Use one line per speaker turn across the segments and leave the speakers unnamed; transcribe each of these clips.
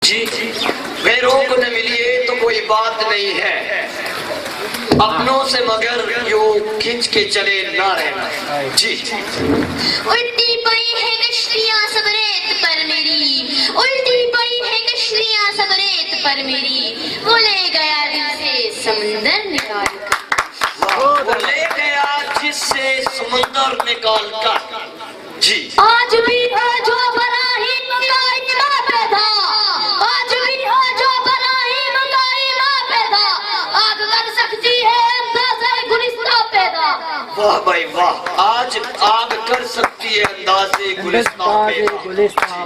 جی غیروں کو نہ ملیے تو کوئی بات نہیں ہے، اپنوں سے مگر یوں کھنچ کے چلے نہ رہنا۔ جی
الٹی پڑی ہے کشتیاں سب ریت پر میری، الٹی پڑی ہے کشتیاں سب ریت پر میری، وہ لے گیا دل سے سمندر نکال کر،
وہ لے گیا جس سے سمندر نکال کر۔ جی
آج بھی ہے جو براہیم کا اجماع پیدا، آج بھی ہے جو براہیم کا اجماع پیدا، آگ کر سکتی ہے اندازہ گلستہ پیدا۔
واہ بھائی واہ، آج آگ کر سکتی ہے اندازے گلستان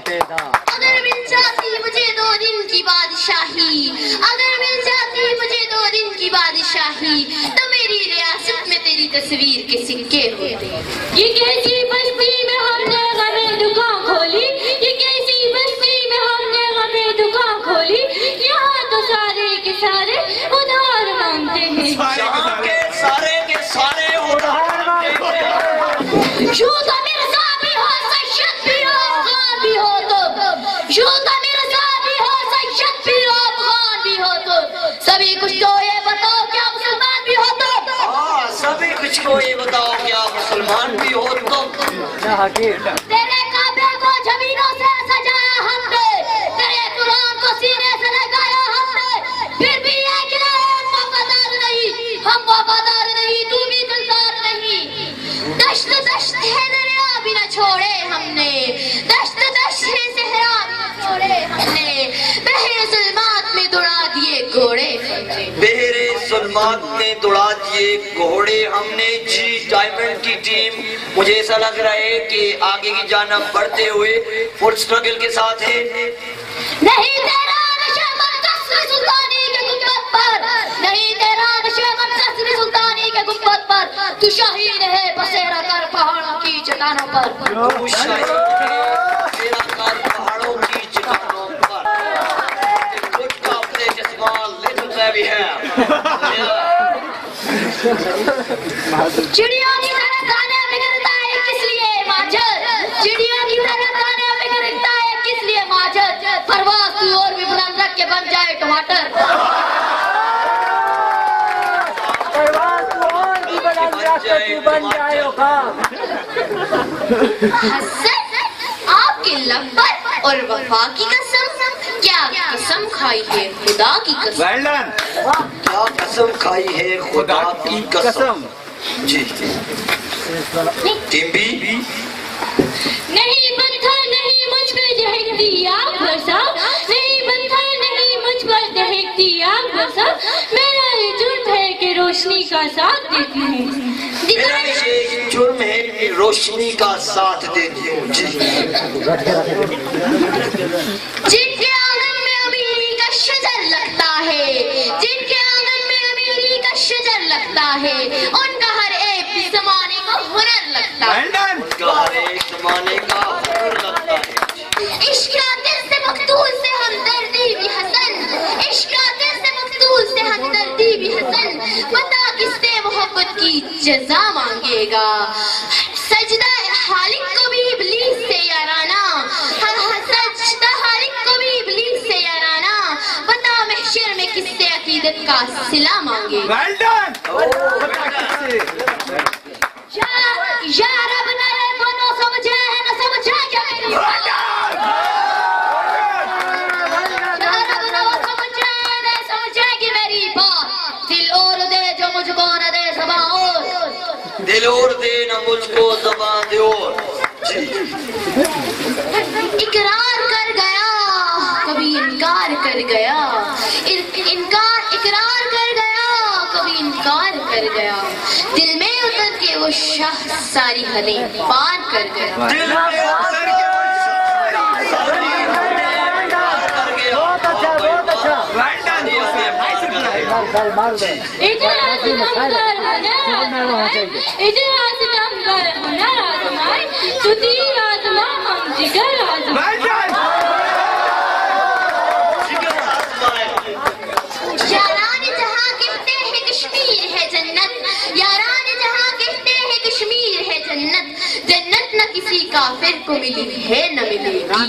پیدا۔
اگر مل جاتی مجھے 2 دن کی بادشاہی، اگر مل جاتی مجھے 2 دن کی بادشاہی، تو میری ریاست میں تیری تصویر کے سکے ہوتے۔ یہ کیسی بستی میں ہم نے غمِ دکان کھولی، یہ کیسی بستی میں ہم نے غمِ دکان کھولی، یہاں تو سارے کے سارے ادھار مانگتے ہیں،
یہاں کے سارے ادھار مانگتے ہیں۔
یوں تو مرزا بھی ہو سید بھی ہو افغان بھی ہو تم، یوں تو مرزا بھی ہو سید بھی ہو افغان بھی ہو تم، سبھی کچھ تو یہ بتاؤ کیا مسلمان بھی ہو تم؟
ہاں سبھی کچھ کو یہ بتاؤ کیا مسلمان بھی ہو تم؟
تیرے کعبے کو زمینوں سے سجایا ہم نے، تیرے قرآن کو سینے سے لگایا ہم نے، پھر بھی یہ کہ ہم وفادار نہیں، ہم وفادار نہیں، تو بھی دلدار نہیں۔ دشت دشت ہے دریا بھی نہ چھوڑے ہم نے، دشت دشت ہے صحرا بھی نہ چھوڑے ہم نے، بحر ظلمات میں دوڑا دیے گھوڑے ہم نے،
بحر ظلمات میں دوڑا دیے گھوڑے ہم نے۔ جی ڈائمنڈ کی ٹیم مجھے ایسا لگ رہا ہے کہ آگے کی جانب بڑھتے ہوئے فل سٹرگل کے ساتھ ہے۔
نہیں تیرا نشہ منتصر سلطانی کے گنبد پر، نہیں تیرا نشہ منتصر سلطانی کے گنبد پر، تو شہید ہے بسیرا کر پہاڑوں کی چٹانوں پر،
تو شاہد تیرا کار پہاڑوں کی چٹانوں پر۔ کچھ کا اپنے جسمان لٹل بیبی ہے۔
چڑیوں کی طرح دانے بگڑتا ہے کس لیے ماجر، چڑیوں کی طرح دانے بگڑتا ہے کس لیے ماجر، پرواز تو اور بھی بلند رکھ کے بن جائے ٹماٹر۔ حسن آپ کے لب پر اور وفا کی قسم، کیا قسم کھائی ہے خدا کی قسم،
کیا قسم کھائی ہے خدا کی قسم۔ جی ٹیم بی
نہیں پتھر نہیں مجھ پہ دہکتی آگ برسا، نہیں پتھر نہیں مجھ پر دہکتی آگ برسا، میرا یہ جرم ہے کہ روشنی کا ساتھ دیتی ہوں،
میرا یہ جرم ہے کہ روشنی کا ساتھ دیتی ہوں۔ جی
جن کے آنگن میں امیری کا شجر لگتا ہے، جن کے آنگن میں امیری کا شجر لگتا ہے، ان کا ہر ایک بھی زمانے کو ہنر لگتا ہے،
ان کا ہر ایک زمانے کا ہنر لگتا ہے۔
عشق دل سے مقتول سے ہمدردی بھی حسن، عشق دل سے مقتول سے ہمدردی بھی حسن، بتا کس سے محبت کی جزا مانگے گا، سجدہ خالق کو بھی ابلیس سے یارانہ، سجدہ خالق کو بھی ابلیس سے یارانہ، بتا محشر میں کس سے عقیدت کا صلہ مانگے گا۔ یا رب نہ یہ دونوں سمجھے ہیں نہ سمجھے کیا میری بات، یا رب نہ وہ سمجھے ہیں نہ سمجھے کہ میری بات، دل اور دے جو مجھ کو نہ دے زباں اور،
دل اور دے نہ مجھ کو زبان دے اور۔ جی
اقرار کر گیا کبھی انکار کر گیا، اقرار کر گیا کبھی انکار کر گیا، دل میں اتر کے وہ شخص ساری حدیں پار کر گیا،
دل میں اتر کے ساری حدیں پار کر گیا۔
اتہاس دم کر ہنر آزمائے، تو تیر آزما ہم جگر آزمائے، یاران جہاں کہتے ہیں کشمیر ہے جنت، یاران جہاں کہتے ہیں کشمیر ہے جنت، جنت نہ کسی کافر کو ملی ہے نہ ملے گی،